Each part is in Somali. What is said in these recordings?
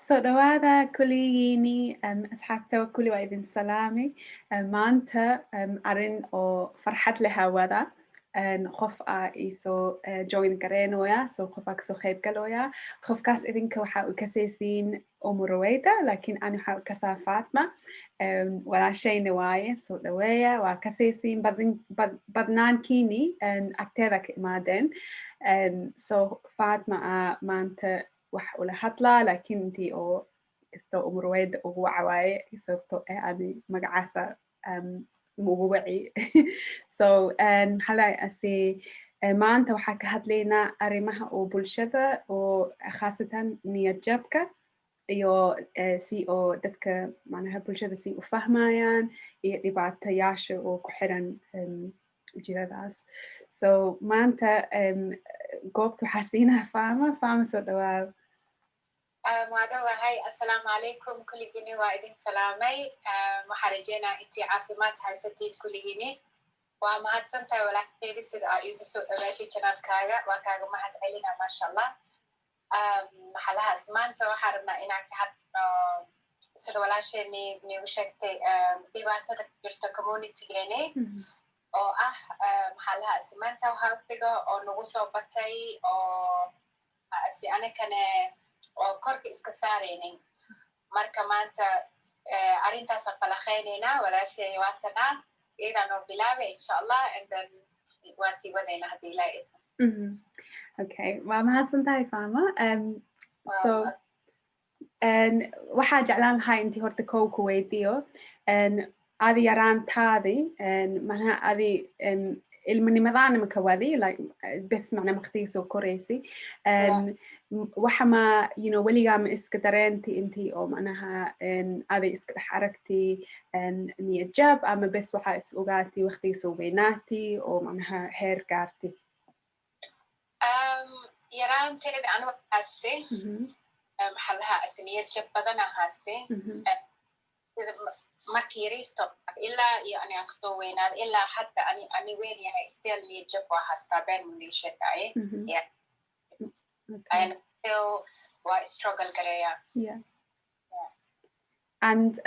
soo dhawaada kulligiini asxaabta kulli waa idin salaami maanta arrin oo farxad leh hawada qof isoo join gareynoya so qof kasoo qayb galoya qofkaas idinka waxa u kasaysiin umuraweyda laakiin ani waxa u kasaa Fatma walaashayna waaye soo dhaweeya waa kasaysiin badnaankiini agteeda ka imaadeen so Fatma maanta wax ula hadlaa laakiin intii oo isto umuraweyda ugu wacawaaye sababtoo ani magacaasa ugu waci so maxaa maanta waxaa ka hadlaynaa arrimaha oo bulshada oo khaasatan niyad jabka iyo si oo dadka macnaha bulshada si u fahmayaan iyo dhibaatayaasha oo ku xiran jiradaas so maanta goobta waxaa siinaa Fama soo dhawaad waadhawahay assalaamu calaykum kulligiini waa idin salaamay waxaan rajeynaa intii caafimaad haysatiin kulligiini waa mahadsantahay walaasheedi sida aa iigu soo dhawaatay janaalkaaga waa kaaga mahad celina maasha allah maxalahaas maanta waxaan rabnaa inaan ka hadno sida walaasheeni niigu sheegtay dhibaatada ku jirta communitygeeni oo maxalahaas mental healthiga oo nagu soo batay oo si anakane oo korka iska saaraynin marka maanta arrintaasaan falaqeynaynaa walaashay waatanaa iyadaan oo bilaabay insha allah and then waa sii wadayna haddii ilaa idmo okay waa mahadsantahay Fama so waxaa jeclaan lahaa intii horta kow ku weydiiyo adi yaraantaadi macnaha adi ilmanimadaana maka wadi like bes macnaa waqtigii soo koraysay waxama weligaa ma iska dareentay intii oo macnaha aday iska dhex aragtay niyad jab ama bes waxaa is ogaatay waqtigii soo weynaatay oo macnaha heer gaartay yaraanteeda aniga haastay maxaa lahaa niyad jab badanaa haastay markii yariisto ilaa iyo ani aan kasoo weynaaday ilaa hadda ani weyn yahay still niyad jab waa haastaa been muleeshadaaye waa struggle gareeya and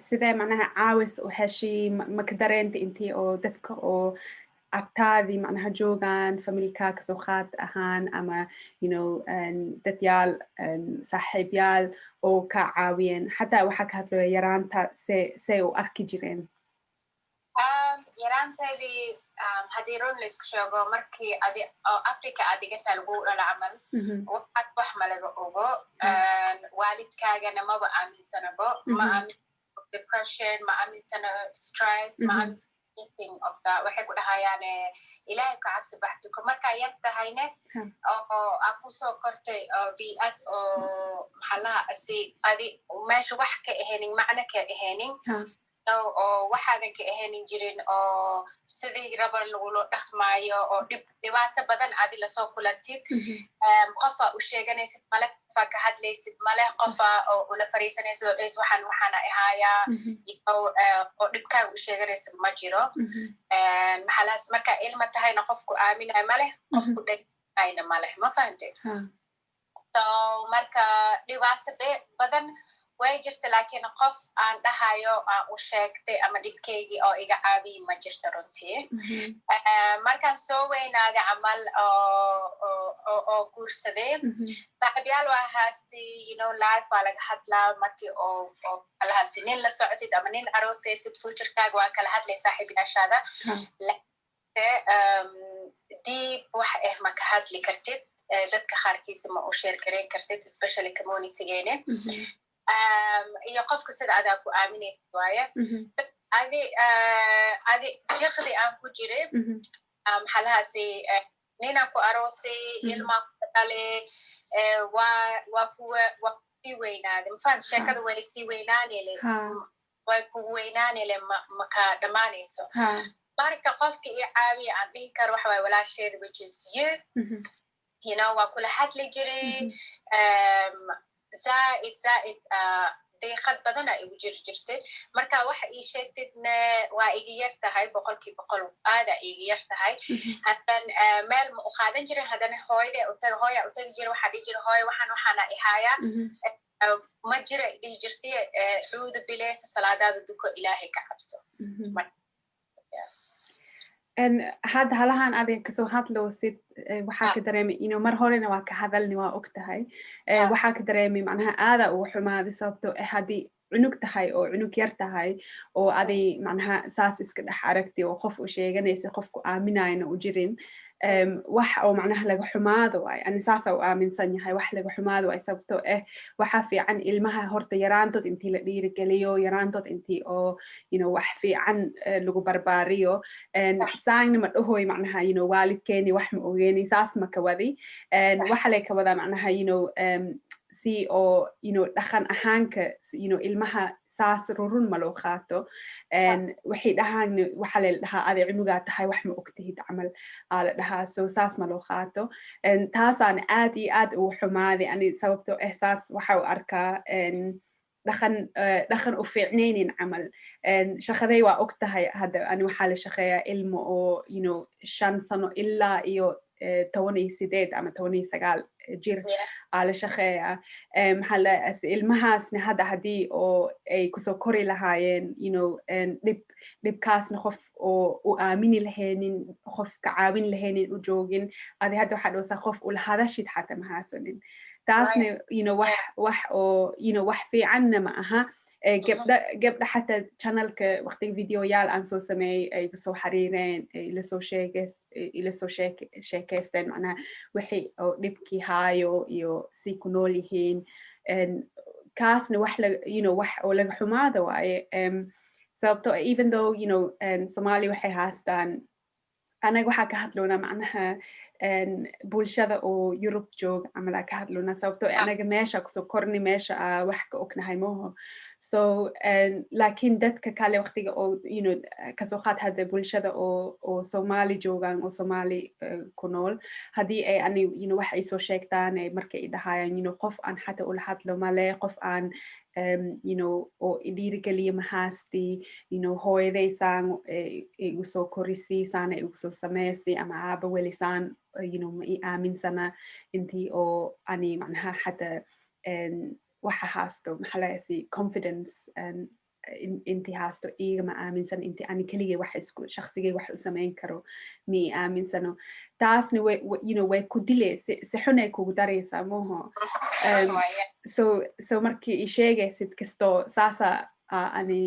sidee macnaha caawis u heshay maka dareentay intii oo dadka oo agtaadii macnaha joogaan familkaa kasoo qaad ahaan ama dadyaal saaxiibyaal oo ka caawiyeen xataa waxaa ka hadlaya yaraanta say u arki jireen yaraanteedii haddii run laisku sheego markii africa adigata lagu dhala camal waxaad wax malaga ogo waalidkaagana maba aaminsanabo ma aaminsano depression ma aaminsano stress ma aaminsano anything of that waxay ku dhahayaan ilaahay ka cabsi baxduko markaa yar tahayne oo aa kusoo kortay bii'ad oo maxalaha adi meesha wax ka ahaynin macno ka ahaynin oo waxaadan ka ahaynin jirin oo sidii rabar lagula dhaqmaayo oo dhibaato badan adi lasoo kulantid qofa u sheeganaysid male qofa ka hadlaysid male qofa oo ula fariisanaysid oo dhays waxaana ahaayaa oo dhibkaaga u sheeganaysid ma jiro maxalahaas markaa ilma tahayna qofku aaminay male qofku dhayna male ma fahantay so marka dhibaato badan way jirta laakiin qof aan dhahayo aan u sheegtay ama dhibkeygii oo iga caabiyi ma jirta runtii markaan soo weynaaday camal oo guursaday saaxiibyaal waa haastay life waa laga hadlaa markii oo alahaasi nin la socotid ama nin aroosaysid futurkaaga waa kala hadlay saaxiibyaashaada diib wax ma ka hadli kartid dadka qaarkiisa ma u sheer gareyn kartid especially communitygeena iyo qofka sida adaa ku aaminaysa waaye adi jiqdii aan ku jiray maxalahaasi ninaan ku aroosay ilmaa ku dhale waa sii weynaaday mafahant sheekada way sii weynaanele way kugu weynaanele maka dhammaanayso marka qofka iyo caawiya aan dhihi karo waxa waay walaasheeda which is you waa kula hadli jiray زائد deeqad badana igu jirtay marka waxa ii sheegtidna waa iga yar tahay 100% aada iga yar tahay hadan meel ma u qaadan jirin hadan hooyada u tagi jiray waxa dhigi jiray hooyo waxaana ihaya ma jira dhigi jirtay xuudu bileys salaadaada duko ilaahay ka cabso had halahan adiga kasoo hadloosid waxaa ka dareemay inuu mar horena waa ka hadalni waa og tahay waxaa ka dareemay macnaha aada ugu xumaaday sababtoo haddii cunug tahay oo cunug yar tahay oo aday macnaha saas iska dhex aragtay oo qof u sheeganaysa qofku aaminayna u jirin wax oo macnaha laga xumaado waay ani saasa u aaminsan yahay wax laga xumaado waay sababtoo waxa fiican ilmaha horta yaraantood intii la dhiirigeliyo yaraantood intii oo wax fiican lagu barbaariyo saangna ma dhahoy macnaha waalidkeeni wax ma ogeeni saas ma ka wadi waxa lay ka wadaa macnaha si oo dhaqan ahaanka ilmaha saas rurun ma loo qaato waxay dhahaan waxa la dhahaa aday cunugaa tahay wax ma ogtahid camal aa la dhahaa so saas ma loo qaato taasaan aad iyo aad ugu xumaaday ani sababtoo saas waxa u arkaa dhaqan u fiicnaynin camal shaqaday waa og tahay hadda ani waxaa la shaqeeyaa ilmo oo 5 sano ilaa iyo 18 ama 19 jir aa la shaqeeyaa ilmahaasna hadda haddii oo ay kusoo kori lahaayeen dhibkaasna qof oo u aamini lahaynin qof ka caawin lahaynin u joogin adi hadda waxaa dhowsaa qof ula hadashid xataa mahaasanin taasna wax oo wax fiicanna ma aha gabdha xataa channelka waqtiga videoyaal aan soo sameeyey ay kusoo xariireen ilasoo sheekaysteen macnaha waxay oo dhibkii haayo iyo si ku nool yihiin kaasna wax oo laga xumaada waaye sababtoo even though Somali waxay haastaan anaga waxaa ka hadloonaa macnaha bulshada oo Yurub joog camalaa ka hadloonaa sababtoo anaga meesha kusoo korni meesha wax ka ognahay mooho so laakiin dadka kale waqtiga oo kasoo qaad hadda bulshada oo Somali joogaan oo Somali ku nool haddii ay ani wax ay soo sheegtaan markay dhahayaan qof aan xataa ula hadlo male qof aan oo dhiirigeliya mahaasti hooyadaysaan igu soo korisi saana igu soo sameysay ama aaba welisaan ma ii aaminsana intii oo ani macnaha xataa waxa haasto maxaa laasi confidence intii haasto igama aaminsan intii ani keligay shaqsigay wax u samayn karo ma ii aaminsano taasna way ku dile si xunay kugu daraysaa mooho so markii ii sheegaysid kastoo saasa ani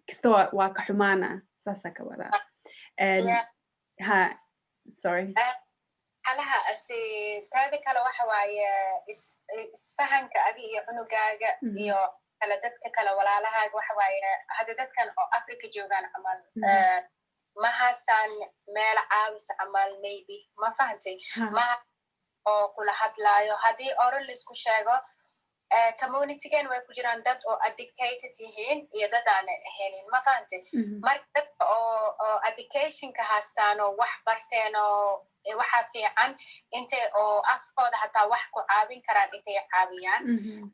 kastoo waa ka xumaana saasa ka wadaa sorry halaha taada kale waxa waaye isfahanka adi iyo cunugaaga iyo kala dadka kale walaalahaaga waxa waaye hadda dadkan oo Africa joogaan camal ma haastaan meel caawis camal maybe ma fahantay ma oo kula hadlaayo haddii oral laisku sheego communitygan way ku jiraan dad oo educated yihiin iyo dad aan ahayn ma fahantay marka dadka oo educationka haastaan oo wax barteen oo waxa fiican intay oo afkooda hataa wax ku caawin karaan intay caawiyaan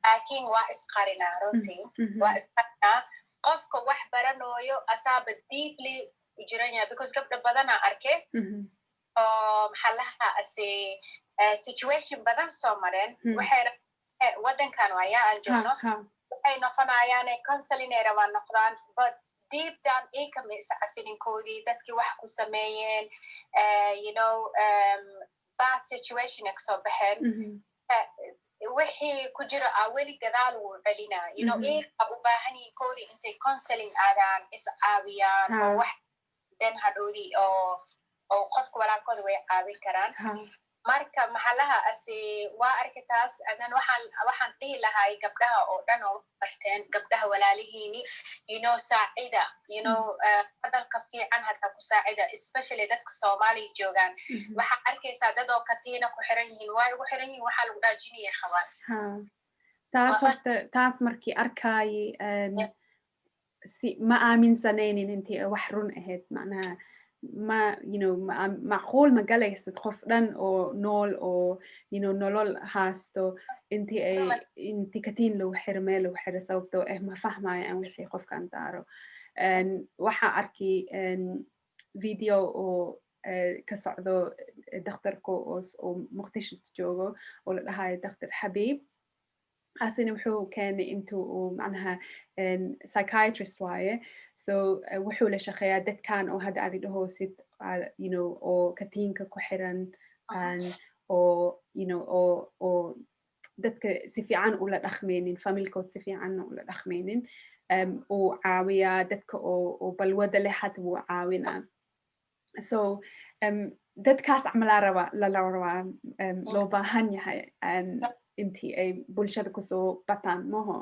laakiin waa isqarinaa runtii waa isqarinaa qofka wax baranooyo asaaba deeply u jiran yahay because gabdha badanaa arke oo maxaa lahaa situation badan soo mareen waxay waddankan waaya aan joogno waxay noqonayaan counseling ay rabaan noqdaan but deep down ay kamaysa cafininkoodii dadkii wax ku sameeyeen bad situation ay kasoo baxeen wixii ku jira weli gadaal wuu celinaa iyaga u baahan yihiin koodii intay counseling aadaan is caawiyaan oo wax dan hadhoodii oo qofka walaalkooda way caawin karaan marka maxalaha waa arki taas adan waxaan dhihi lahay gabdhaha oo dhan oo barteen gabdhaha walaalihiini saacida hadalka fiican hataa ku saacida especially dadka Soomaaliya joogaan waxaa arkaysaa dad oo katiina ku xiran yihiin way ugu xiran yihiin waxaa lagu dhaajinaya qabaan taas markii arkaayi ma aaminsanaynin intii wax run ahayd macnaha ما معقول ما galaysid qof dhan oo nool oo nolol haasto inti katiin lagu xiro meel lagu xiro sababtoo ma fahmayaan wixii qofkan daaro waxaa arkay video oo ka socdo dhakhtarka oo muqdisho joogo oo la dhahayo dhakhtar xabiib asina wuxuu keenay intuu uu macnaha psychiatrist waaye so wuxuu la shaqeeyaa dadkan oo hadda adi dhahoosid oo katiinka ku xiran oo dadka si fiican ula dhaqmaynin familkood si fiican ula dhaqmaynin uu caawiyaa dadka oo balwada leh hata wuu caawinaa so dadkaas camalaa lala rabaa loo baahan yahay intii ay bulshada kusoo bataan maho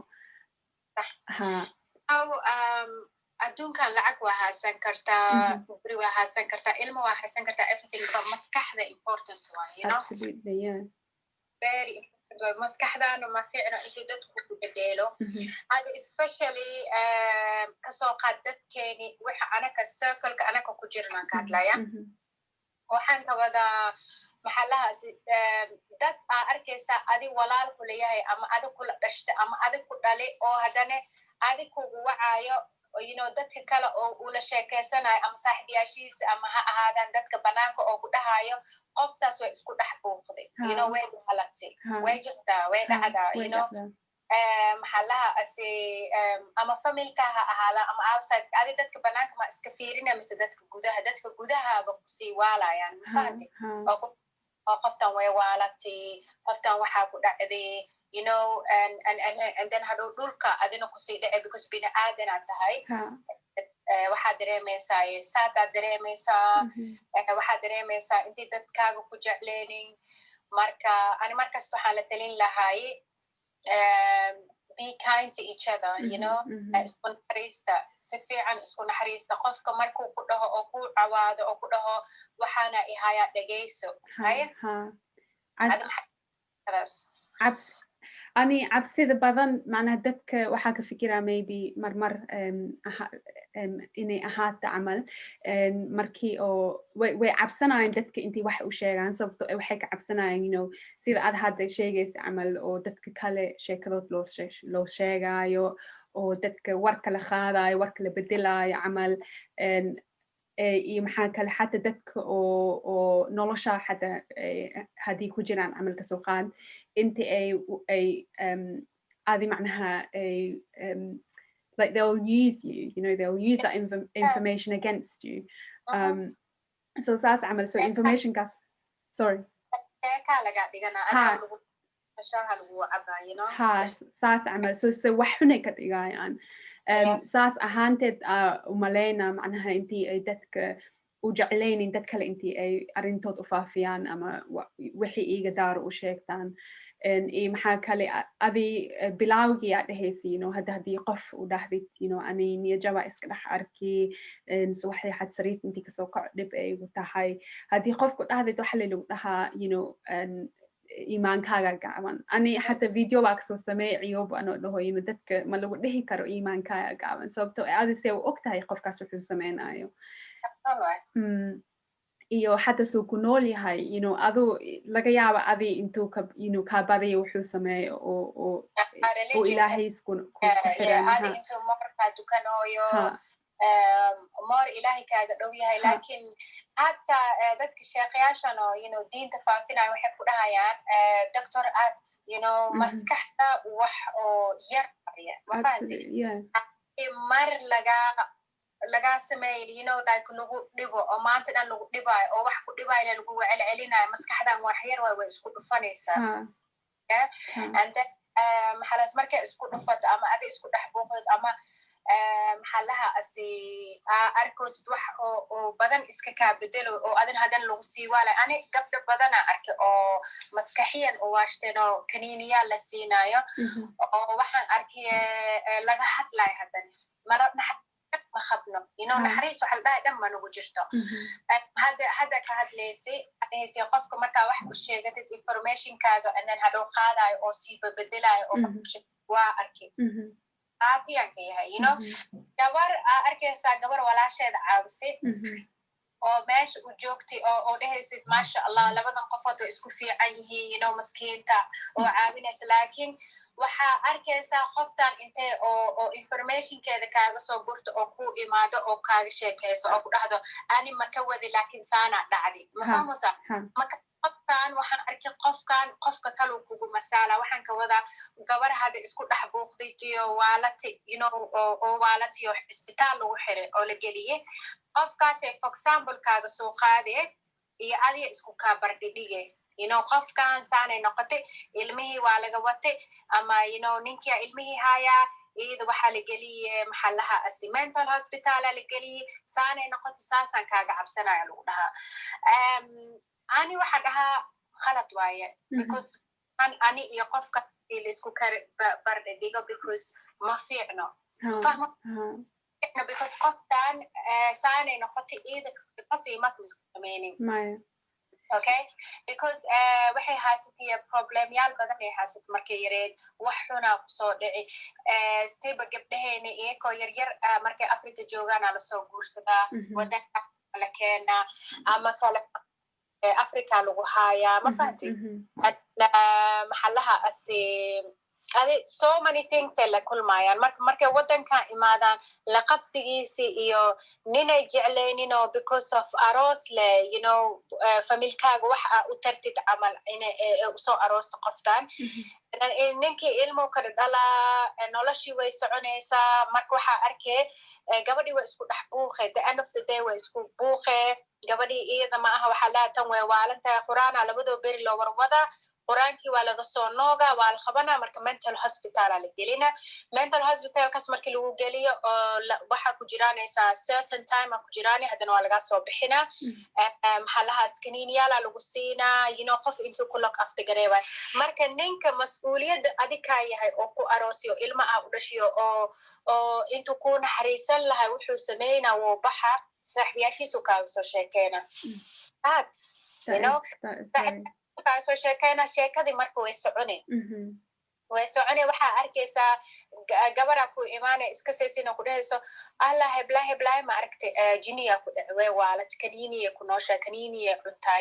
adduunkan lacag waa haasan kartaa guri waa haasan kartaa ilmo waa haasan kartaa everything but maskaxda important waa very important maskaxdaana ma fiicno intii dadku ku bedelo hada especially kasoo qaad dadkeeni waxa anaka circleka anaka ku jirnaan ka hadlaya waxaan ka wadaa maxallahaas dad aa arkaysaa adi walaal ku leeyahay ama adi kula dhashta ama adi ku dhali oo haddana adi kugu wacaayo dadka kale oo ula sheekeysanayo ama saaxiibayaashiisa ama ha ahaadaan dadka banaanka oo ku dhahayo qoftaas way isku dhex buuqday way dhalatay way jirtaa way dhacdaa maxallahaasi ama familka ha ahaada ama outside adi dadka banaanka ma iska fiirina mise dadka gudahaaba kusii waalayaan mafahantay oo qoftan way waalatay qoftan waxaa ku dhacday and then hadhow dhulka adina kusii dhace because bini aadanaad tahay waxaad dareemaysaa saadaad dareemaysaa waxaad dareemaysaa intii dadkaaga ku jecleenin marka ani markasta waxaan la talin lahay be kind to each other isku naxariista si fiican isku naxariista qofka markuu ku dhaho oo ku cawaado oo ku dhaho waxaana ihayaa dhegayso ani cabsida badan macnaha dadka waxaa ka fikiraa maybe marmar inay ahaato camal markii oo way cabsanayaan dadka intii wax u sheegaan sababto waxay ka cabsanayaan sida aad hadda sheegaysa camal oo dadka kale sheekadood loo sheegaayo oo dadka warka la qaadayo warka la bedelaayo camal iyo maxaa kale xataa dadka oo nolosha xataa haddii ku jiraan camal kasoo qaad inta ay adi macnaha like they'll use you they'll use that information against you so saas camal so information kaas sorry saas camal so wax xunay ka dhigayaan saas ahaanteed umaleyna macnaha intii ay dadka u jeclaynin dad kale intii ay arrintood u faafiyaan ama wixii iiga daaro u sheegtaan iyo maxaa kale adi bilaawgii aad dhehaysa hadda haddii qof u dhahdid ani niyajaba iska dhex arki waxay xad sariid intii kasoo kaco dhib ay igu tahay haddii qofku dhahdid waxa lagu dhahaa iimaankaaga gaaban ani xataa video baa kasoo sameeyay ciyoob anoo dhaho dadka ma lagu dhihi karo iimaankaaga gaaban sababto adi se u og tahay qofkaas wuxuu sameynayo iyo xataa suu ku nool yahay adu laga yaaba adi intuu kaa badiyo wuxuu sameeyo oo ilaahay isku xiran moor ilaahay kaaga dhow yahay laakiin hataa dadka sheekayaashan oo diinta faafinayo waxay ku dhahayaan doctor at maskaxda wax oo yar mar lagaa sameeyo like lagu dhibo oo maanta dhan lagu dhibaayo oo wax ku dhibaayo lagu celcelinayo maskaxdan wax yar way isku dhufanaysaa and then maxalas markay isku dhufato ama adi isku dhex buuqdid ama maxallaha arkoosid wax oo badan iska kaa bedelo oo adin hadan lagu sii waalay ani gabdho badana arkay oo maskaxiyan u waashteen oo kaniiniyaal la siinayo oo waxaan arkay laga hadlayo hadan ma qabno naxariis waxa la dhahay dhan ma nagu jirto hadda ka hadlaysay qofka markaa wax u sheegatid informationkaaga anan hadhow qaadayo oo sii bedelayo oo waa arkay aatiyan ka yahay gabar arkaysaa gabar walaasheeda caawise oo meesha u joogtay oo dhehaysid maasha allah labadan qofood oo isku fiican yihiin maskiinta oo caawinaysa laakiin waxaa arkaysaa qoftan intee oo informationkeeda kaaga soo gurto oo ku imaado oo kaaga sheekayso oo ku dhahdo ani ma ka wadi laakiin saana dhacdi ma fahmaysa qofkan waxaan arkay qofka kaluu kugu masaala waxaan ka wadaa gabar hadda isku dhex buuqday iyo waalati oo waalati oo isbitaal lagu xiray oo la geliyey qofkaasee for example kaaga soo qaadee iyo adiga isku kaa bardhidhige qofkan saanay noqotay ilmihii waa laga watay ama ninkia ilmihii hayaa iyada waxaa la geliyey maxallaha mental hospitala la geliyey saanay noqotay saasaan kaaga cabsanaya lagu dhahaa ani waxaa dhahaa khalad waaye because ani iyo qofka laisku bardhidhigo because ma fiicno fahmo because qoftan saanay noqotay iyada kasiimadma isku samaynin okay because waxay haysatay problemyaal badan ay haysatay markay yareed wax xunaa kusoo dhici siba gabdhaheena iyakoo yaryar markay africa joogaana lasoo guursadaa wadanka la keenaa ama kale africa lagu haayaa ma fahanti maxallaha so many things ay la kulmayaan markay wadankan imaadaan la qabsigiisi iyo ninay jeclayninoo because of aroos le familkaaga wax aa u tartid camal inay usoo aroosta qoftan ninkii ilmuu kala dhalaa noloshii way soconaysaa marka waxaa arkay gabadhii waa isku dhex buuqe the end of the day waa isku buuqe gabadhii iyada ma aha waxaa laha tan way waalantahay qur'aana labadoo beri loo warwadaa quraankii waa laga soo nooga waa la qabanaa marka mental hospitala la gelina mental hospitalkaas markii lagu geliyo oo waxaa ku jiraanaysaa certain time aa ku jiraanay haddana waa laga soo bixinaa maxallahaas kaniiniyaala lagu siinaa qof intuu ku log aftigareebay marka ninka mas-uuliyadda adikaa yahay oo ku aroosiyo ilma aa u dhashiyo oo intuu ku naxariisan lahay wuxuu samaynaa wuu baxa saaxiibayaashiisu kaaga soo sheekeyna soo sheekeyna sheekadii marka way socone waxaa arkaysaa gabaraa ku imaanay iska saysina ku dhahayso allah heblaay ma aragtay jiniya ku dhacwee waalad kaniiniye ku noosha kaniiniye cuntaa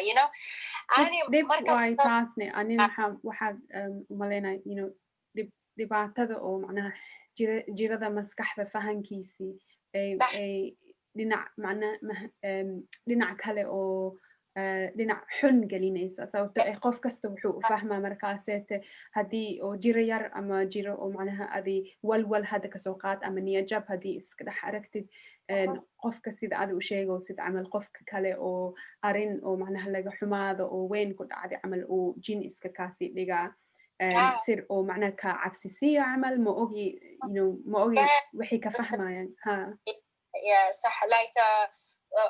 dhib waay taasne ani waxaa umalaynaya dhibaatada oo macnaha jirada maskaxda fahankiisii ay dhinac kale oo dhinac xun gelinaysa sababto qof kasta wuxuu u fahmaa markaaseete haddii oo jiro yar ama jiro oo macnaha adi walwal hadda kasoo qaad ama niyajab haddii iska dhex aragtid qofka sida adi u sheego sida camal qofka kale oo arin oo macnaha laga xumaado oo weyn ku dhacday camal oo jin iska kaasii dhigaa sir oo macnaha ka cabsisiya camal ma ogi waxay ka fahmayaan صح like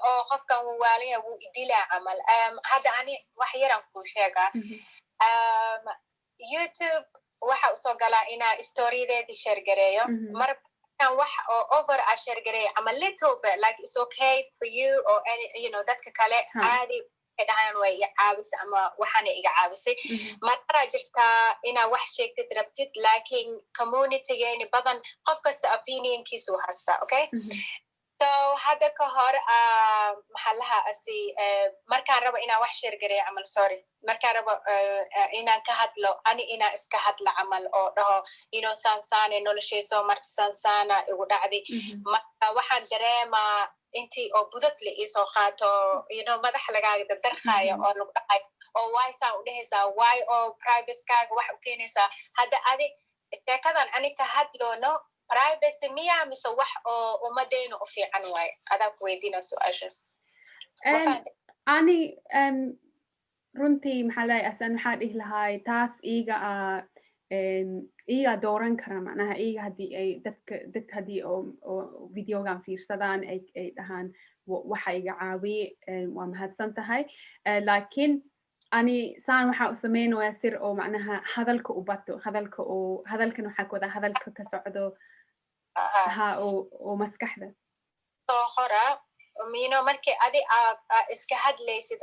oo qofkan wuu waalaya wuu idilaa camal hadda ani wax yaran kuu sheegaa youtube waxa usoo galaa inaa storyadeedii sheergareeyo markan wax oo over a sheergareeyo ama little bit like it's okay for you or any dadka kale caadi dhahaan way iga caabisay ama waxaana iga caabisay maraa jirtaa inaa wax sheegtid rabtid laakiin communitygeeni badan qof kasta opinionkiisu haystaa okay so hadda ka hor maxallaha markaan rabo inaan wax sheergareeyo camal sorry markaan rabo inaan ka hadlo ani inaan iska hadlo camal oo dhaho saansaane noloshay soo marta saansaana igu dhacday marka waxaan dareemaa intii oo budad la iisoo qaato madax lagaaga dardarkaayo oo lagu dhaqay oo waay saan u dhehaysaa waay oo privacekaaga wax u keenaysaa hadda adi sheekadan ani ka hadloono privacy miya mise wax oo ummadeyna u fiican waaye adaa ku weydiina su-aashaas ani runtii maxaa dhihi lahay taas iga dooran kara macnaha iga haddii ay dad haddii oo videogan fiirsadaan ay dhahaan waxa iga caawiye waa mahadsan tahay laakiin ani saan waxaa u sameynaya sir oo macnaha hadalka u bato hadalkan waxaa ku wadaa hadalka ka socdo oo maskaxda soo hora markii adi iska hadlaysid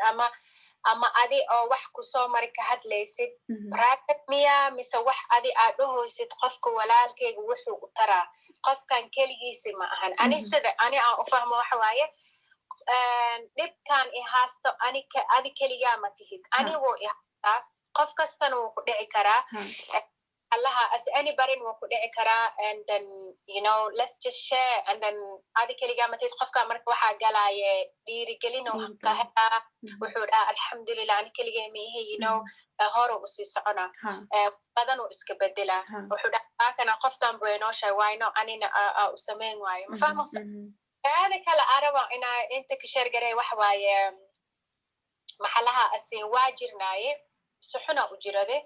ama adi oo wax kusoo mari ka hadlaysid private miya mise wax adi aad dhahoysid qofka walaalkayga wuxuu u taraa qofkan keligiisi ma ahan ani aan u fahmo waxa waaye dhibkan i haasto adi keligaa ma tihid ani wuu i haastaa qof kastana wuu ku dhici karaa allaha as anybody'n wuu ku dhici karaa and then let's just share and then adi keligaa ma tihid qofka marka waxaa galaaye dhiirigelin ka helaa wuxuu dhaha alxamdulilah ani keligay ma ihi hore usii socona badan uu iska bedelaa wuxuu dhaha kana qoftan buu inoo sheeg wayno anina u samayn waayo ma fahmaysa هذا كلا عربة إن أنت كشر جري وحواي محلها أسين واجرناي سحنا أجرده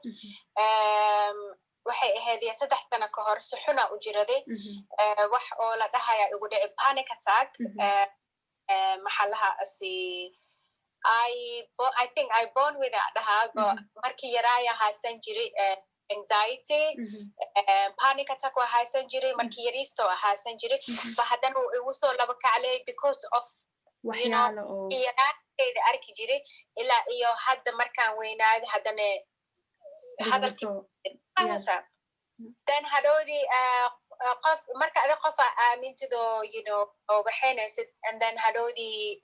وحي هذه سدح سنة كهر سحنا أجرده وح ولا ده هيا يقول panic attack محلها أسي I think I born with that ده مركي يرايا هاسنجري anxiety panic attack waa haysan jiray markii yariisto haysan jiray bahadan uu igu soo laba kaclay because of waxyaalo oo yaraanteeda arki jiray ilaa iyo hadda markaan weynaaday haddana hadalkii dan hadhoodii qof marka ada qof aamintido oo waxaynaysid and then hadhoodii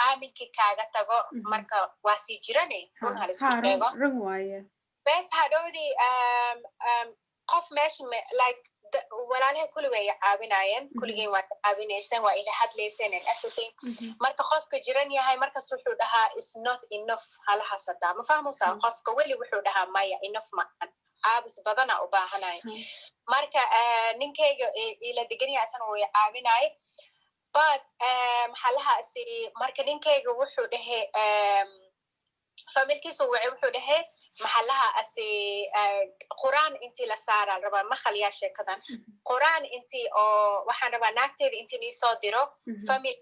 aaminkii kaaga tago marka waa sii jirane run halisku sheego run waaye bes hadhoodii qof meesha like walaalaha kulli way caawinayeen kulligeen waa caawinayseen waa ila hadlayseen and everything marka qofka jiran yahay markas wuxuu dhahaa is not enough halaha sadaa ma fahmaysaa qofka weli wuxuu dhahaa maya enough maahan caabis badana u baahanay marka ninkayga ila degan yahay asana way caawinay but maxalahaasi marka ninkayga wuxuu dhahay familkiisu wuxuu dhahay maxalaha asi quraan intii la saara rabaa ma khaliyaa sheekadan quraan intii oo waxaan rabaa naagteeda intii nii soo diro famil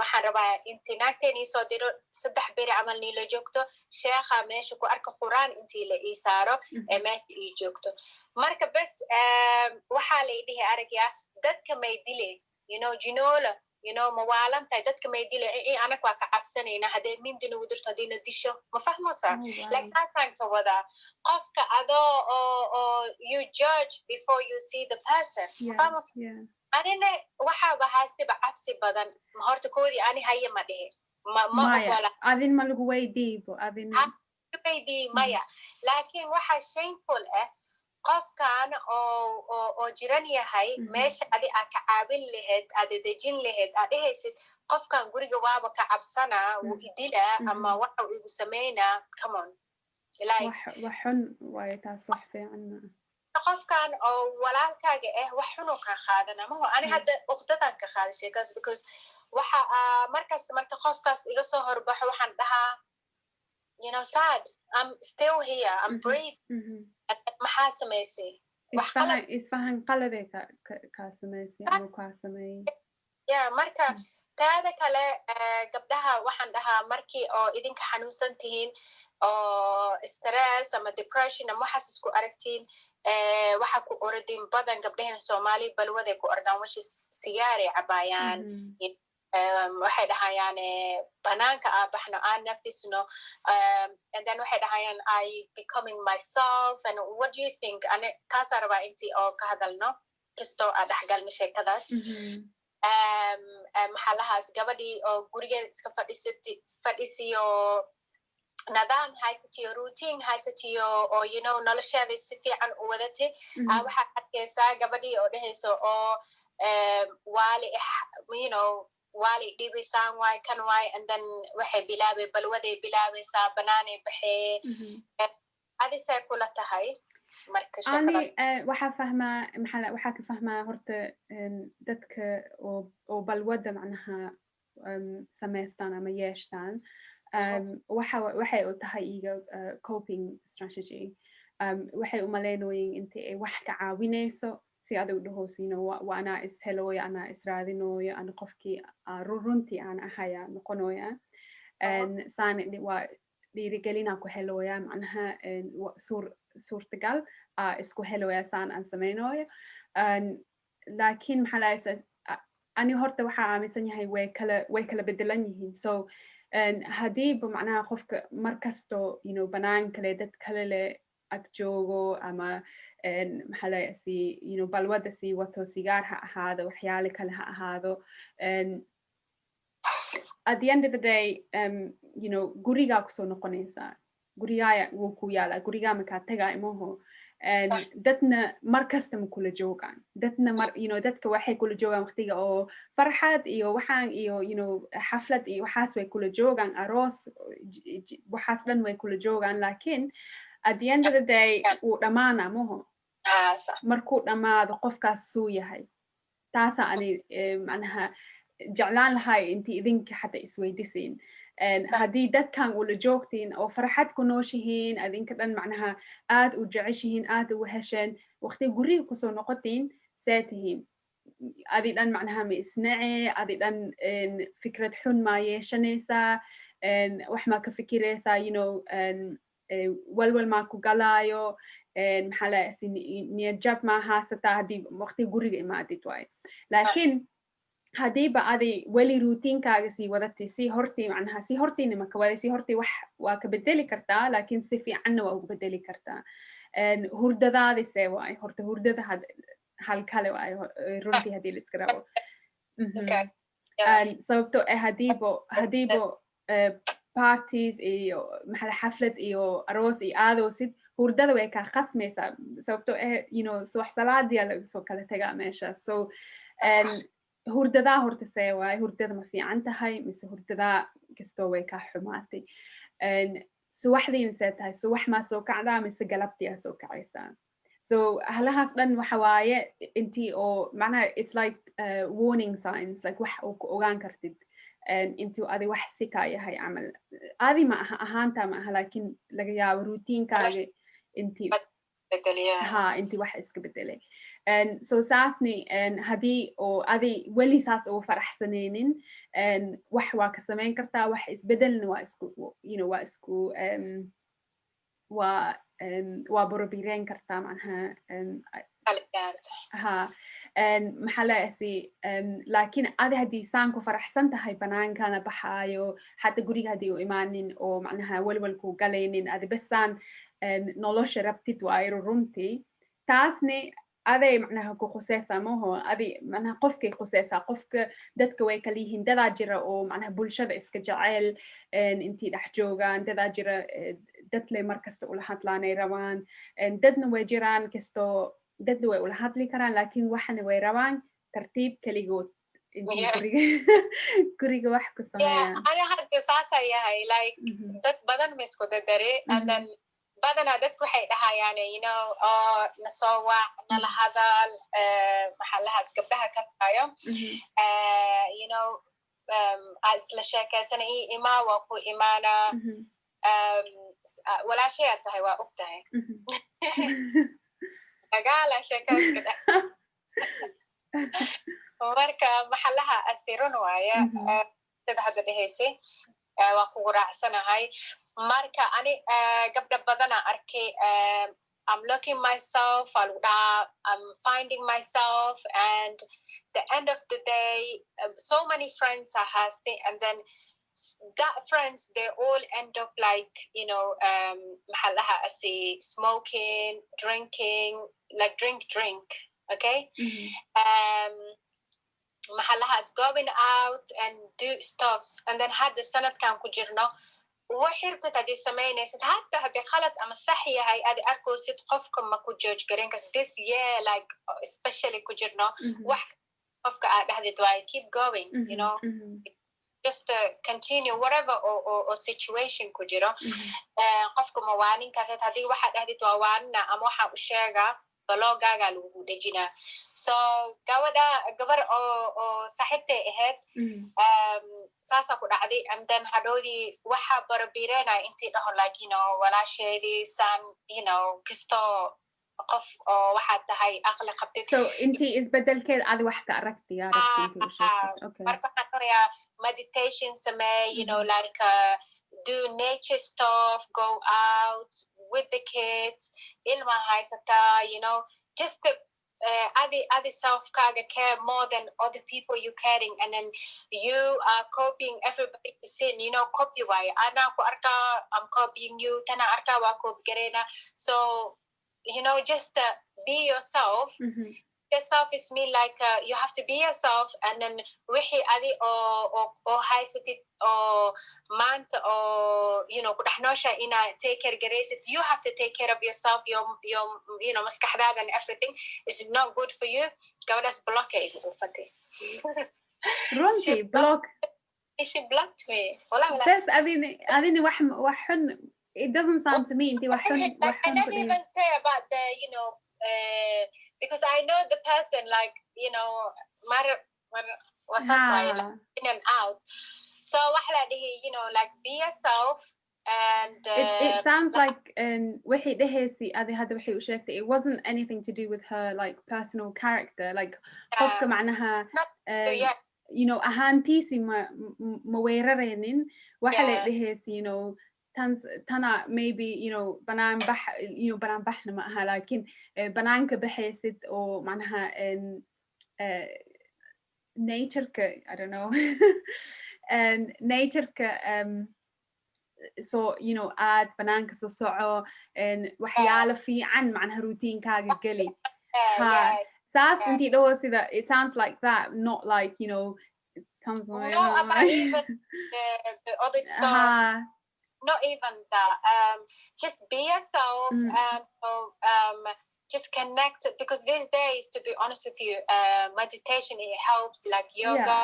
waxaan rabaa intii naagteeda nii soo diro 3 beri camal nii la joogto sheekha meesha ku arka quraan intii la ii saaro meesha ii joogto marka bes waxaa la idhihi aragya dadka may dile jinoola mawaalantahay dadka may dile anaga waa ka cabsanayna haddee mindi nagu dirto haddiina disho ma fahmaysaa like saasaan ka wadaa qofka adoo oo you judge before you see the person ma fahmaysaa anina waxaaba haasiba cabsi badan horta koodii ani haya ma dhihi maya adin ma lagu weydiibo weydii maya laakiin waxaa shameful qofkan oo jiran yahay meesha adi aa ka caawin lahayd aad dejin lahayd aad dhehaysid qofkan guriga waaba ka cabsanaa wuu idilaa ama waxa uu igu samaynaa come on wax xun waayo taas wax fiican qofkan oo walaalkaaga wax xun uu ka qaadana maho ani hadda uqdadan ka qaada sheekaas because waxa markasta marka qofkaas iga soo horbaxo waxaan dhahaa sad I'm still here I'm brave maxaa samaysay isfahan qalade kaa samaysay ama kaa sameeyey marka taada kale gabdhaha waxaan dhahaa markii oo idinka xanuunsan tihiin oo stress ama depression ama waxaas isku aragtiin waxa ku orodin badan gabdhahena soomaali balwaday ku ordaan which is sigaaray cabaayaan waxay dhahayaan banaanka baxno aan nafisno and then waxay dhahayaan I becoming myself and what do you think ane kaasaa rabaa intii oo ka hadalno kastoo aa dhexgalno sheekadaas maxalahaas gabadhii oo gurigeeda iska fadhisiyo nidaam haysatiyo routine haysatiyo oo nolosheeda si fiican u wadatay waxaad arkaysaa gabadhii oo dhehayso oo waali dhibaysaan waay kan waay and then waxay bilaabay balwaday bilaabaysaa banaanay baxee adisay kula tahay marka waxaa ka fahmaa horta dadka oo balwada macnaha samaystaan ama yeeshtaan waxay u tahay iga coping strategy waxay u malaynooyin inta ay wax ka caawinayso si adigu dhahooso waa anaa ishelooya anaa israadinooya ana qofkii runtii aan ahaya noqonoya waa dhiirigelinaa ku helooya macnaha suurtagal isku helooya saan aan samaynoyo laakiin maxaa lahaysa ani horta waxaa aaminsan yahay way kala bedelan yihiin so haddiiba macnaha qofka markasto banaan kale dad kale le ag joogo ama maxaa lahaysi balwada sii wato sigaar ha ahaado waxyaale kale ha ahaado at the end of the day you know gurigaa kusoo noqonaysaa gurigaa wuu ku yaalaa gurigaa markaa tagaa imaho dadna mar kasta ma kula joogaan dadna you know dadka waxay kula joogaan waqtiga oo farxad iyo waxaan iyo you know xaflad iyo waxaas way kula joogaan aroos waxaas dhan way kula joogaan laakiin at the end of the day wuu dhamaana maho markuu dhamaado qofkaas suu yahay taasa ani macnaha jeclaan lahay intii idinka xataa isweydisiin haddii dadkan ula joogtiin oo farxad ku nooshihiin adinka dhan macnaha aad u jeceshihiin aad ugu hesheen waqti guriga kusoo noqotiin see tihiin adi dhan macnaha ma isnace adi dhan fikrad xun maa yeeshanaysaa wax maa ka fikiraysaa you know walwal maa ku galaayo maxaa la niyadjab maa haasataa haddii waqti guriga imaadid waayo laakiin haddiiba adi weli routinkaaga sii wadatay si hortii macnaha si hortiina maka waday si hortii wax waa ka bedeli kartaa laakiin si fiicanna waa ugu bedeli kartaa hurdadaadi see waayo horta hurdada hal kale waayo runtii haddii la iska rabo sababto haddiibo parties iyo maxaa xaflad iyo aroos iyo aadoosid hurdada way kaa khasmaysaa sababto you know subax salaadiya laga soo kala tagaa meeshaas so hurdadaa horta see waayo hurdada ma fiican tahay mise hurdadaa kastoo way kaa xumaatay subaxdiina see tahay subax maa soo kacdaa mise galabtiyaa soo kacaysaa so halahaas dhan waxa waaye intii oo macnaha it's like warning signs like wax oo ku ogaan kartid intuu adi wax sikaa yahay camal adi ma aha ahaantaa ma aha laakiin laga yaabo routinkaaga intii intii wax iska bedelay so saasni haddii oo adi weli saas ugu faraxsanaynin wax waa ka samayn kartaa wax isbedelna waa isku you know waa isku waa borobireyn kartaa macnaha maxaa laasi laakiin adi haddii saan ku faraxsan tahay banaankana baxaayo xataa guriga haddii u imaanin oo macnaha walwalku galaynin adi basaan nolosha rabtid waayo runtii taasni aday macnaha ku khuseysaa maho adi macnaha qofkay khuseysaa qofka dadka way kala yihiin dadaa jira oo macnaha bulshada iska jecel intii dhex joogaan dadaa jira dadle mar kasta ula hadlaanay rabaan dadna way jiraan kastoo dadna way ula hadli karaan laakiin waxana way rabaan tartiib keligood guriga wax ku sameeyaan ani hadda saasa yahay like dad badan ma isku dadare and then badanaa dadku waxay dhahayaan you know nasoo waac nala hadal maxaa lahaas gabdhaha ka tahayo you know isla sheekaysana imaa waa ku imaana walaashayaad tahay waa og tahay dagaala sheekaaska dha marka maxalaha asirun waaye sida hadda dhahaysay waa kugu raacsanahay marka ani gabdha badana arkay I'm looking myself I'm finding myself and the end of the day so many friends I have and then that friends they all end up like you know mahalaha asi smoking drinking like drink okay mahalaha is going out and do stuffs and then had the sanadkan ku jirno وحربت هذه سمينة حتى هذه خلط أما صحية هاي أدي أركو ست قفكم ما كوجوج قرين كس this year like especially كوجرنا واحد قفك هذه دواي keep going you know just continue whatever or situation كوجرا قفكم موانين كانت هذه واحد هذه دواوانا أما واحد وشاقة بلوغا لو دجنا so gabar oo saaxiibtay ahayd saasa ku dhacday and then hadhoodii waxa barabireena intii dhaho like you know walaasheedii san you know kisto qof oo waxa tahay aqli qabtay so intii isbedelkeed aad wax ka aragtay intii u sheegtay okay marka waxaan meditation samee you know like do nature stuff go out with the kids ilma haysata you know just to adi self care more than other people you caring and then you are copying everybody you see you know copy why ana ko arka I'm copying you tana arka wa copy garena so you know just be yourself yourself is mean like you have to be yourself, and then wixii adi oo haysatid oo maanta oo ku dhex noosha inaa take care garaysid, you have to take care of yourself, your maskaxdaada and everything is not good for you. Gabadhaas block ay igu dhufatay. runtii block. She blocked me. بس أذني وحن it doesn't sound to me انتي وحن I didn't even say about the because I know the person like what's like in and out. So like be yourself. And it sounds like وحي دهيسي هذا وحي وشيكتي it wasn't anything to do with her like personal character like قفك معناها أهانتيسي ما ويررينين وحلا دهيسي تنا maybe بنان بحنا معها لكن بنانك بحيث أو معناها nature I don't know and nature so aad banaanka soo soco waxyaalo fiican macnaha routinkaaga geli saas intii dhawo sida it sounds like that not like about even the other stuff. Not even that. Just be yourself and just connect, because these days, to be honest with you, meditation, it helps, like yoga.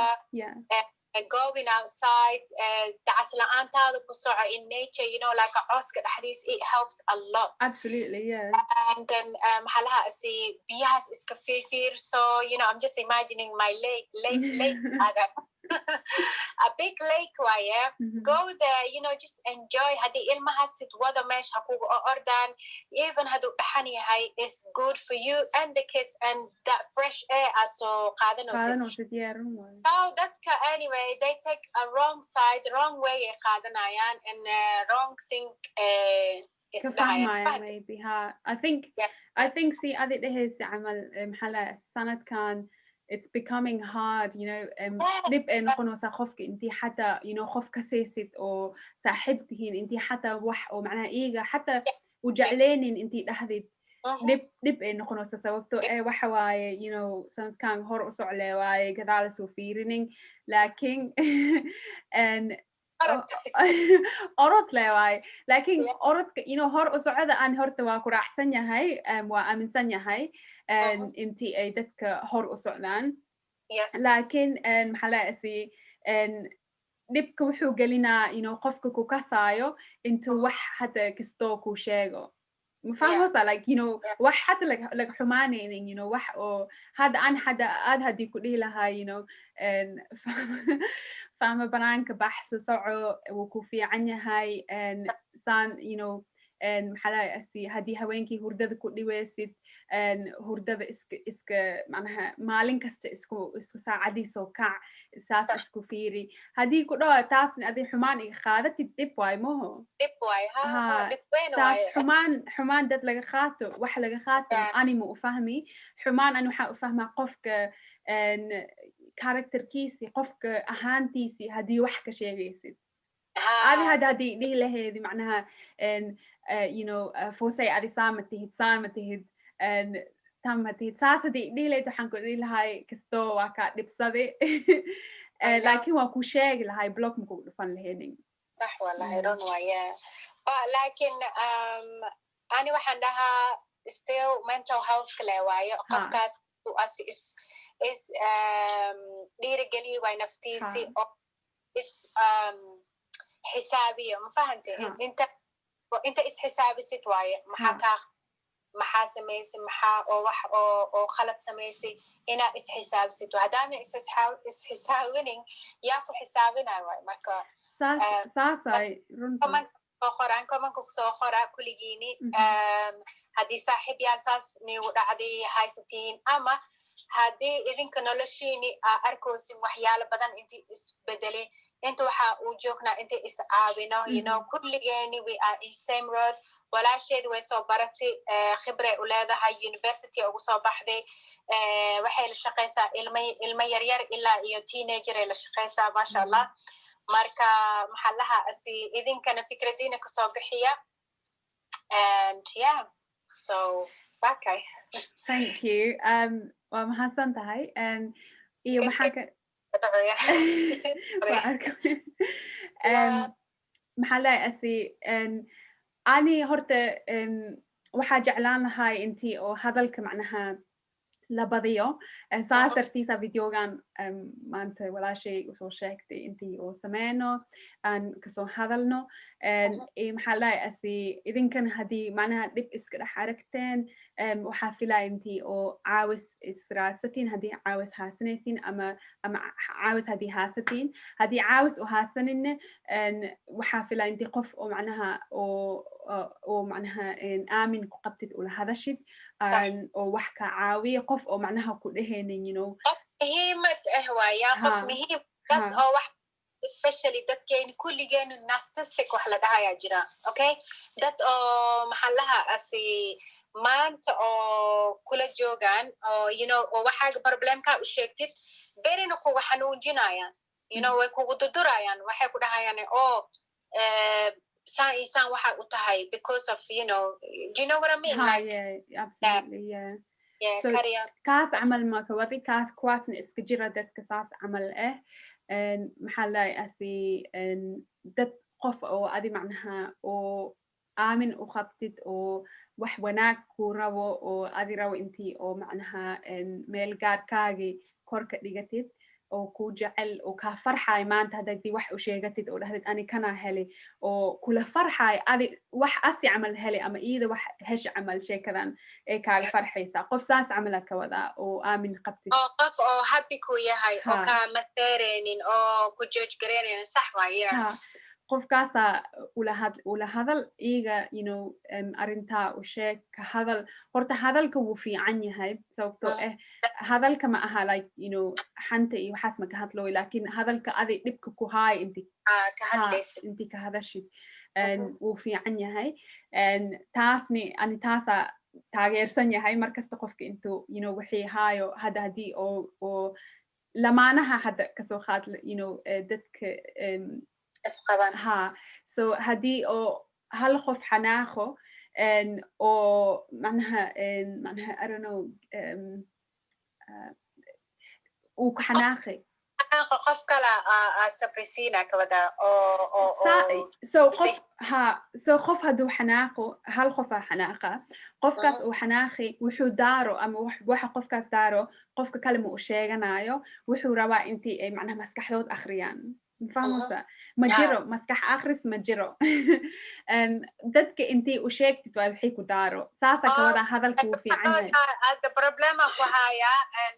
Going outside, in nature, like a Oscar, it helps a lot. Absolutely, yeah. And then so I'm just imagining my lake a big lake wire. Go there, just enjoy. Hadi ilmahasid wada mesh hakugu ordan, even hadu dhani hay is good for you and the kids, and that fresh air aso qaadanosid. So that's anyway, they take a wrong way qaadanayan, and wrong thing maybe I think see adi dhehaysi amal maxala sanad kan it's becoming hard dib ay noqonaysaa qofka intii xataa qof ka saysid oo saaxiib tihiin intii xataa wax oo macnaha iyaga xataa u jecleynin intii dhahdid dib ay noqonaysaa sababtoo waxa waaye sanadkan hor u socle waaye gadaal soo fiirinin laakiin orod le waaye laakiin orodka hor u socda aan horta waa ku raacsan yahay waa aaminsan yahay intii ay dadka hor u socdaan laakiin maxaa laasi dhibka wuxuu gelinaa qofka ku kasaayo intuu wax hada kastoo ku sheego mafahmosa like wax hata laga xumaanaynin wax oo hada aan aad hadii ku dhihi lahaa fahma banaanka baxso soco wuu ku fiican yahay saan maxaa laasi haddii haweenkii hurdada ku dhiweysid hurdada iska macnaha maalin kasta isku saacadiisoo kac saas isku fiiri haddii ku dhawa taasna adi xumaan iga qaadatid dhib waay moho taas xumaan dad laga qaato wax laga qaato anima u fahmi xumaan ani waxaa u fahmaa qofka characterkiisi qofka ahaantiisi haddii wax ka sheegaysid adi haddii dhihi laheedi macnaha foosay adi saama tihid tamatihid saas haddii dhihi lahayd waxaan ku dhihi lahay kastoo waa kaa dhibsade laakiin waa ku sheegi lahay block maku dhufan lahaynin sax wallahi ron waaye laakiin ani waxaan dhahaa still mental health kale waaye qofkaas is dhiirigeliye waay naftiisi oo is xisaabiyo ma fahante inta isxisaabisid waaye maxaa samaysay maxaa oo wax oo khalad samaysay inaa isxisaabisid haddaana isxisaabinin yaa ku xisaabinaya waaye marka saasay komanka kusoo qora kuligiini haddii saaxiib yaal saas nigu dhacday haysatiin ama haddii idinka noloshiini aa arkoosin waxyaalo badan intii isbedelay inta waxa uu joognaa inta is caawino kulligeeni we are in same road walaasheed way soo baratay khibre u leedahay university ugu soo baxday waxay la shaqeysaa ilmo yaryar ilaa iyo teenager ay la shaqeysaa maasha allah marka maxaa lahaa idinkana fikradiina kasoo bixiya and yeah so okay thank you waa mahadsan tahay iyo maxaa ka waa arkay maxaa leeyahay ani horta waxaa jeclaan lahay intii oo hadalka macnaha la badiyo saas dartiisa videogan maanta walaashay usoo sheegtay intii oo sameyno aan kasoo hadalno maxaa leeyahay idinkan haddii macnaha dhib iska dhex aragteen waxaa filaya intii oo caawis israadsatiin haddii caawis haasanaysiin ama caawis haddii haasatiin haddii caawis u haasaninne waxaa filaya intii qof oo macnaha oo macnaha aamin ku qabtid ula hadashid oo wax ka caawiya qof oo macnaha ku dhehaynin qof muhiimad waaya qof muhiim dad oo wax especially dadkeeni kulligeenu narcissistic wax la dhahayaa jira okay dad oo maxallaha maanta oo kula joogaan oo oo waxaaga problemka u sheegtid berina kugu xanuujinayaan way kugu dudurayaan waxay ku dhahayaan saan isaan waxa u tahay because of do you know what I mean absolutely so kaas camal ma ka wadi kuwaasna iska jira dadka saas camal maxaa leeyahay dad qof oo adi macnaha oo aamin u qabtid oo wax wanaag ku rabo oo adi rabo intii oo macnaha meel gaarkaagii korka dhigatid oo ku jecel oo ka farxay maanta hadii wax u sheegatid oo dhahdid ani kana helay oo kula farxay adi wax asi camal helay ama iida wax hesh camal sheekadan ee kaaga farxaysa qof saas camal ka wada oo aamin qabtid qof oo happy ku yahay oo ka mastereenin oo ku judge gareenin sax waaye qofkaasa ula hadal iga arintaa u sheeg ka hadal horta hadalka wuu fiican yahay sababtoo hadalka ma aha like xanta iyo waxaas ma ka hadlooy laakiin hadalka adi dhibka ku haay inti ka hadashid wuu fiican yahay ani taasa taageersan yahay markasta qofka intuu wixii haayo hadda haddii oo lamaanaha hadda kasoo qaad dadka so haddii oo hal qof xanaaqo oo macnaha I don't know uu ku xanaaqay qof kale sabrisiina ka wada so qof hadduu xanaaqo hal qofaa xanaaqa qofkaas uu xanaaqi wuxuu daaro ama waxa qofkaas daaro qofka kale ma u sheeganayo wuxuu rabaa intii ay macnaha maskaxdood akhriyaan fahmusa ma jiro maskax akhris ma jiro dadka intii u sheegtid waa wixii ku daaro saasa ka wada hadalka wuu fiican yahay problema ku haya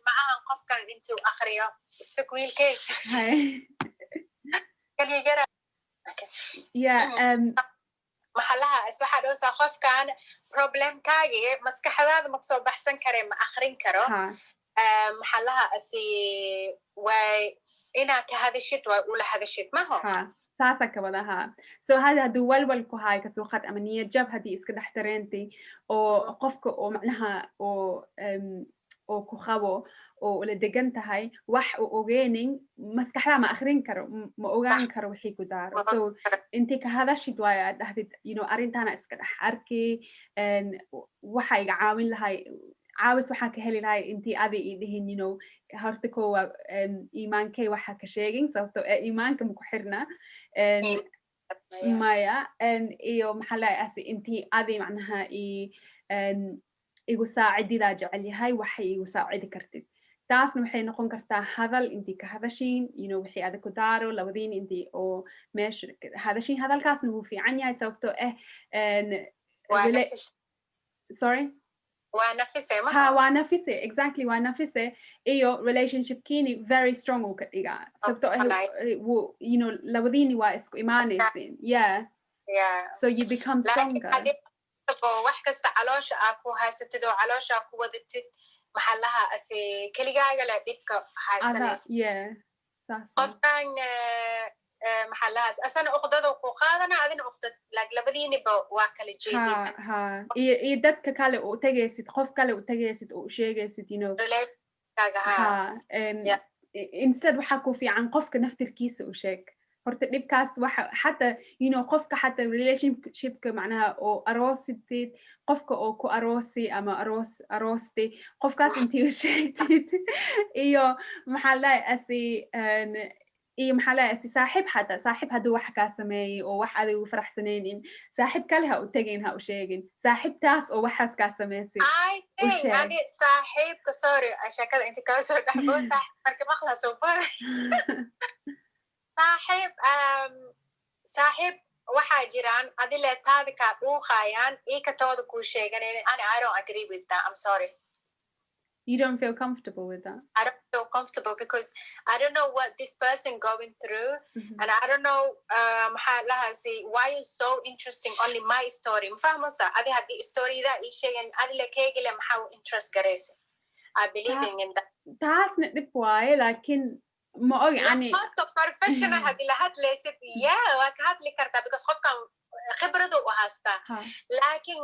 ma ahan qofkan intuu akhriyo iskuilkeys maxallaha waxaa dhowsaa qofkan problemkaagii maskaxdaada ma kusoo baxsan kare ma akhrin karo maxallaha way inaad ka hadashid waa ula hadashid maho saasa ka wadaha so hadduu walwal ku haay kasoo qad ama niyad jab haddii iska dhex dareentay oo qofka oo macnaha oo ku qabo oo ula degan tahay wax uu ogeenin maskaxda ma akhrin karo ma ogaan karo wixii ku daaro so intii ka hadashid waayo aad dhahdid arrintaana iska dhex arkay waxa iga caawin lahay caawis waxaa ka heli lahay intii adi i dhihin horta kowa iimaankay waxa ka sheegin sababto iimaanka maku xirna maya iyo maxaa leeyahay intii adi macnaha igu saacididaa jecel yahay waxay igu saacidi kartid taasna waxay noqon kartaa hadal intii ka hadashiin wixii adag ku daaro labadiin intii oo meesha hadashiin hadalkaasna wuu fiican yahay sababtoo sorry waa nafise exactly waa nafise iyo relationshipkiini very strong uu ka dhigaa sababtoo labadiini waa isku imaanaysin so you become stronger wax kasta caloosha aa ku haysatid oo caloosha aa ku wadatid maxallaha keligaaga le dhibka haysanaysa qofkan maxallahaas asana uqdada ku qaadana adina uqdad labadiiniba waa kala jeedin iyo dadka kale u tagaysid qof kale u tagaysid oo sheegaysid instead waxaa ku fiican qofka naftirkiisa u sheeg horta dhibkaas waxa xataa qofka xataa relationshipka macnaha oo aroositid qofka oo ku aroosi ama aroosti qofkaas intii u sheegtid iyo maxaa lahaye iyo maxaa lahaye saaxiib hadduu wax kaa sameeyey oo wax adigu faraxsanaynin saaxiib kale ha u tegin ha u sheegin saaxiibtaas oo waxaas kaa sameysay ani saaxiibka sorry sheekada inta kala soo dhaxbo saaxiib marka maqlaso saaxiib waxaa jiraan adile taada kaa dhuuqayaan ika tooda kuu sheeganaynin I don't agree with that I'm sorry. You don't feel comfortable with that? I don't feel comfortable because I don't know what this person going through and I don't know why you're so interesting only my story. Mafahmosa adi hadii storyda ii sheegan adile keegile maxaa interest garaysa. I believing in that. taasna dhib waaye laakiin ma og yani qofka professional hadii la hadlaysid waa ka hadli kartaa because qofkan khibradu u haystaa laakiin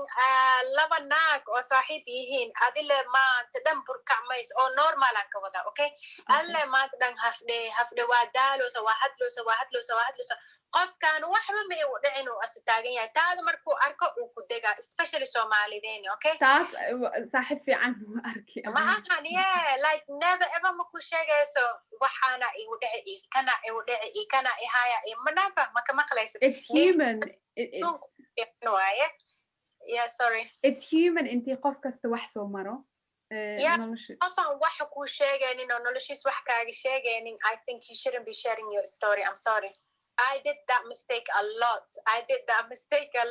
laba naag oo saaxiib yihiin adile maanta dhan burkacmays oo normal aan ka wadaa okay adile maanta dhan hafdhe waa daaloosa waa hadloosa qofkan waxba ma igu dhicin uu asitaagan yahay taada markuu arko uu ku degaa especially Soomaalideeni okay taas saaxiib fiican ma arki ma ahan like never ever ma ku sheegayso waxaana igu dhici kana igu dhici kana ihaya never ma ka maqlaysid it's human sorry it's human intii qof kasta wax soo maro qofan waxa kuu sheegaynin oo noloshiis wax kaaga sheegaynin I think you shouldn't be sharing your story I'm sorry I did that mistake a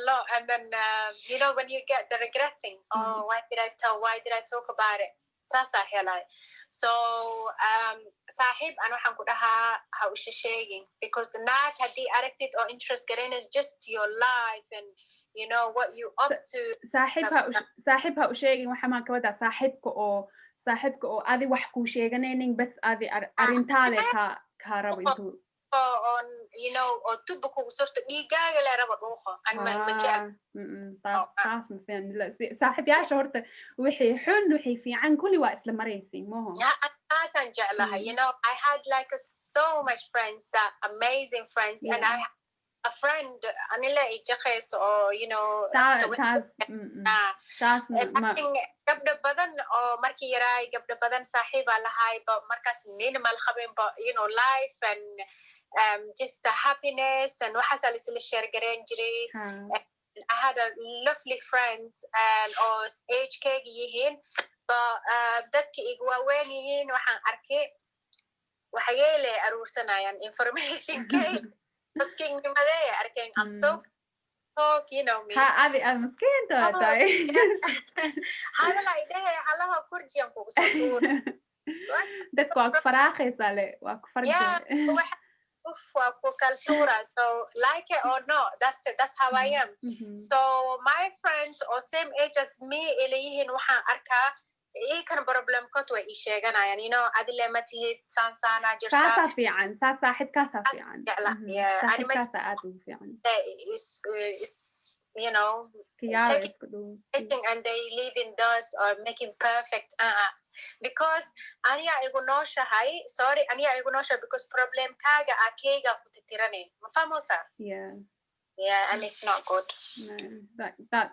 lot and then when you get the regretting why did I talk about it saasa helay so saaxiib aan waxaan ku dhahaa ha u sheegin because naag hadii aragtid oo interest garanaysa just your life and what you up to saaxiib ha u sheegin waxa ma ka wada saaxiibka oo adi wax ku sheeganaynin bas adi arintaale ka rabo intuu oo tuba kugu sorto dhiigaaga le rabo dhuuqo taas ma fiican saaxiibyaasha horta wixii xun wixii fiican kulli waa isla maraysiin maho taasaan jeclahay I had like so much friends that amazing friends and I a friend anila ijaqayso oo gabdho badan oo markii yaraay gabdho badan saaxiibaa lahayba markaas minimal qabeenba life and just the happiness and waxaas la share gareyn jiray I had a lovely friends and oo age-kayga yihiin dadka igu waaweyn yihiin waxaan arkay waxayay le aruursanayaan information-kayga maskiinnimadee arkeen I'm so talk me adi aad maskiinta tahay hadala idhahe halaha kurjiyan kugu soo tuura dadku waa ku faraaqaysaa le waa ku farjay waa ku cultura so like it or not that's how I am so my friends or same age as me ilayihiin waxaan arkaa ikan problem kot way ii sheeganayaan adile ma tihid saansaana jirta saasa fiican saas saaxiibkaasa fiican saaxiibkaasa aad ugu fiican and they live in those or making perfect because aniga igu nooshahay because problem kaaga kayga ku titirane ma fahmosa and it's not good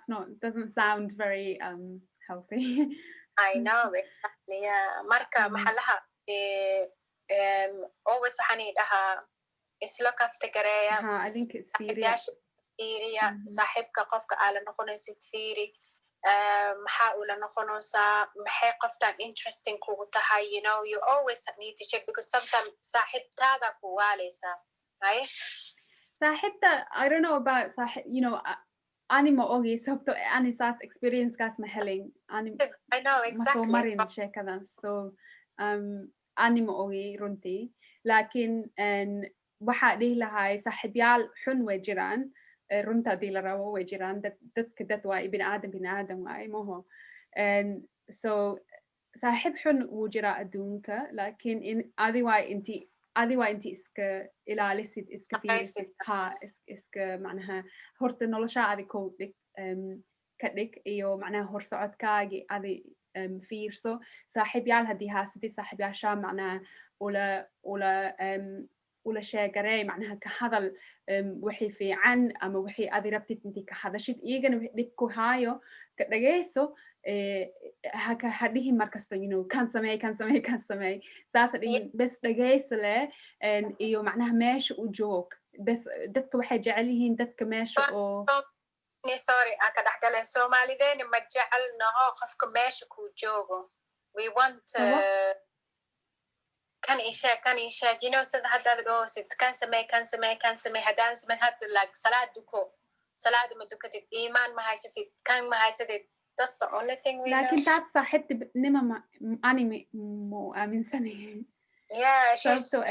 no doesn't sound very healthy I know exactly marka maxalaha always waxaan dhahaa isla kafta gareeya I think it's fiiriya saaxiibka qofka aad la noqonaysid fiiri maxaa ula noqonaysaa maxay qoftan interesting kugu tahay you always need to check because sometimes saaxiibtaada ku waalaysaa saaxiibta I don't know about ani ma ogi sababto ani saas experience-kaas ma helin I know exactly ma soo marin sheekadan so ani ma ogi runtii laakiin waxaa dhihi lahay saaxiibyaal xun way jiraan runta hadii la rabo way jiraan dadka dad waay biniaadan waay maho so saaxiib xun wuu jiraa adduunka laakiin adi waa inti iska ilaalisid iska fiirisid iska macnaha horta noloshaa adi ka dhig iyo macnaha horsocodkaagi adi fiirso saaxiibyaal haddii haasatid saaxiibyaashaa macnaha ula ula sheegarey macnaha ka hadal wixii fiican ama wixii aad rabtid intii ka hadashid iyagana wixii dhib ku haayo ka dhageyso ha dhihin markasta kan sameey saasa dhihin bes dhageysa leh iyo macnaha meesha u joog bes dadka waxay jecel yihiin dadka meesha oo sorry aan ka dhexgalay Soomaalideena ma jecelnaho qofka meesha ku joogo we want kan isha sida hadda dhoosid kan samee haddaan samee hadda like salaad ma dukatid iimaan ma haysatid kan ma haysatid that's the only thing we laakiin taas saaxiibtinimo ani ma aaminsanayn yeah sababtoo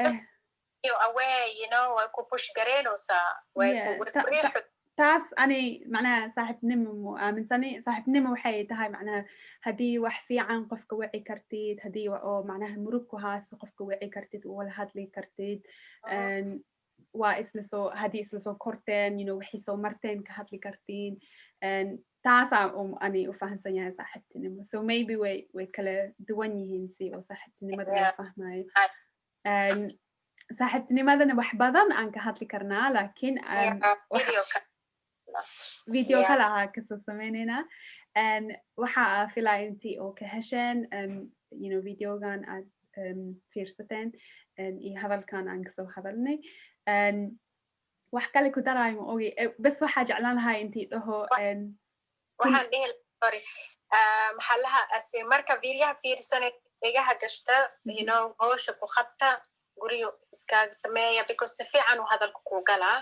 you away way ku push gareynaysaa way ku riixo taas ani macnaha saaxiibtinimo ma aaminsanay saaxiibtinimo waxay tahay macnaha haddii wax fiican qofka wici kartid haddii oo macnaha murug ku haasto qofka wici kartid wala hadli kartid waa haddii isla soo korteen waxay soo marteen ka hadli kartiin taasaa ani u fahansan yahay saaxiibtinimo so maybe way kala duwan yihiin si oo saaxiibtinimada loo fahmayo saaxiibtinimadana wax badan aan ka hadli karnaa laakiin video kale ahaa kasoo sameyneynaa waxa filaa intii oo ka hesheen videogan aad fiirsateen iyo hadalkan aan kasoo hadalnay wax kale ku daraayo ma ogi bes waxaa jeclaan lahaa intii dhaho waxaan dhihi sorry maxaa laha ase marka videoha fiirsanay dhegaha gashta howsha ku qabta guriga iskaaga sameeya because si fiican uu hadalka ku galaa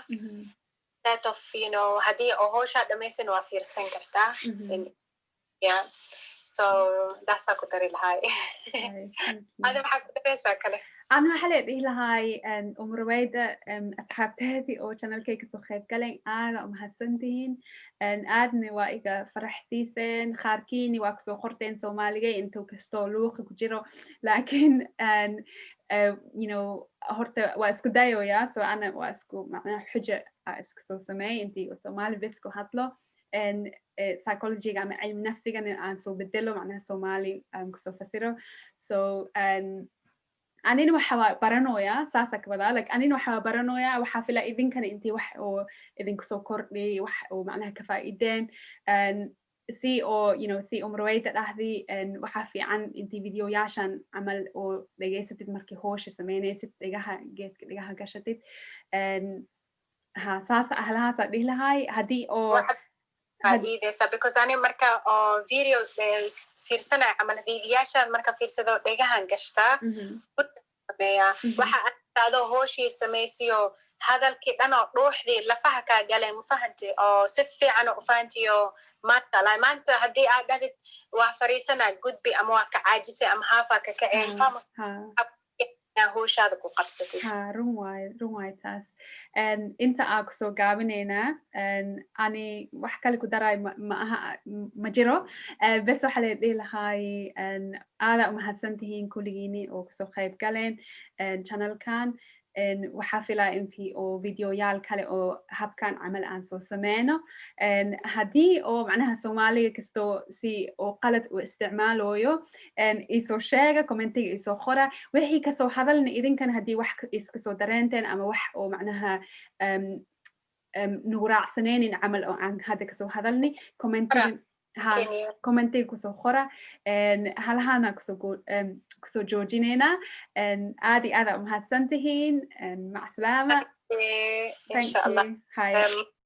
that of haddii oo howshaa dhamaysan waa fiirsan kartaa yeah so daasaa ku dari lahay adi maxaa ku daraysaa kale أنا waxaa dhihi lahay umraweyda asxaabteedii oo channelkayga soo qayb galeen aada u mahadsantihiin aadna waa iga faraxsiiseen qaarkiini waa kasoo qorteen Soomaaliga intuu kastoo luuqa ku jiro laakiin horta waa isku dayoyaa so ana waa isku macnaha xuja iska soo sameey intii Soomaali bes ku hadlo psychology-ga ama cilmi nafsigana aan soo bedelo macnaha Soomaali aan kusoo fasiro so anina waxaa baranoyaa saasa ka wadaa like anina waxaa baranoyaa waxaa filaa idinkana intii wax oo idinku soo kordhay wax oo macnaha ka faa'iideen si oo si umraweyda dhahdii waxaa fiican intii videoyaashan camal oo dhageysatid markii howsha sameynaysid geedka dhigaha gashatid saasa ahlahaasa dhihi lahay haddii oo faa'iideysa because ani marka oo video fiirsanay camal videoyaashan marka fiirsado dhegahan gashtaa sameeyaa waxa adoo hooshii samaysiyo hadalkii dhan oo dhuuxdii lafaha kaa galeen ma fahanti oo si fiican u fahantiyo maanta haddii aad dhahdid waa fariisanaa gudbi ama waa ka caajisay ama haafaa ka kaceen howshaada ku qabsatid run waayo taas inta aan kusoo gaabinaynaa ani wax kale ku daraayo ma jiro bes waxaa la dhihi lahay aada umahadsantihiin kulligiini oo kasoo qayb galeen channelkan waxaa filaa intii oo videoyaal kale oo habkan camal aan soo sameyno haddii oo macnaha Soomaaliga kastoo si oo qalad u isticmaalayo isoo sheega commentiga isoo qora wixii kasoo hadalna idinkana haddii wax iska soo dareenteen ama wax oo macnaha nagu raacsaneynin camal oo aan hadda kasoo hadalni commentiga kusoo qora halahana kusoo joojinayna aad iyo aada umahadsantihiin mac salaama insha Allah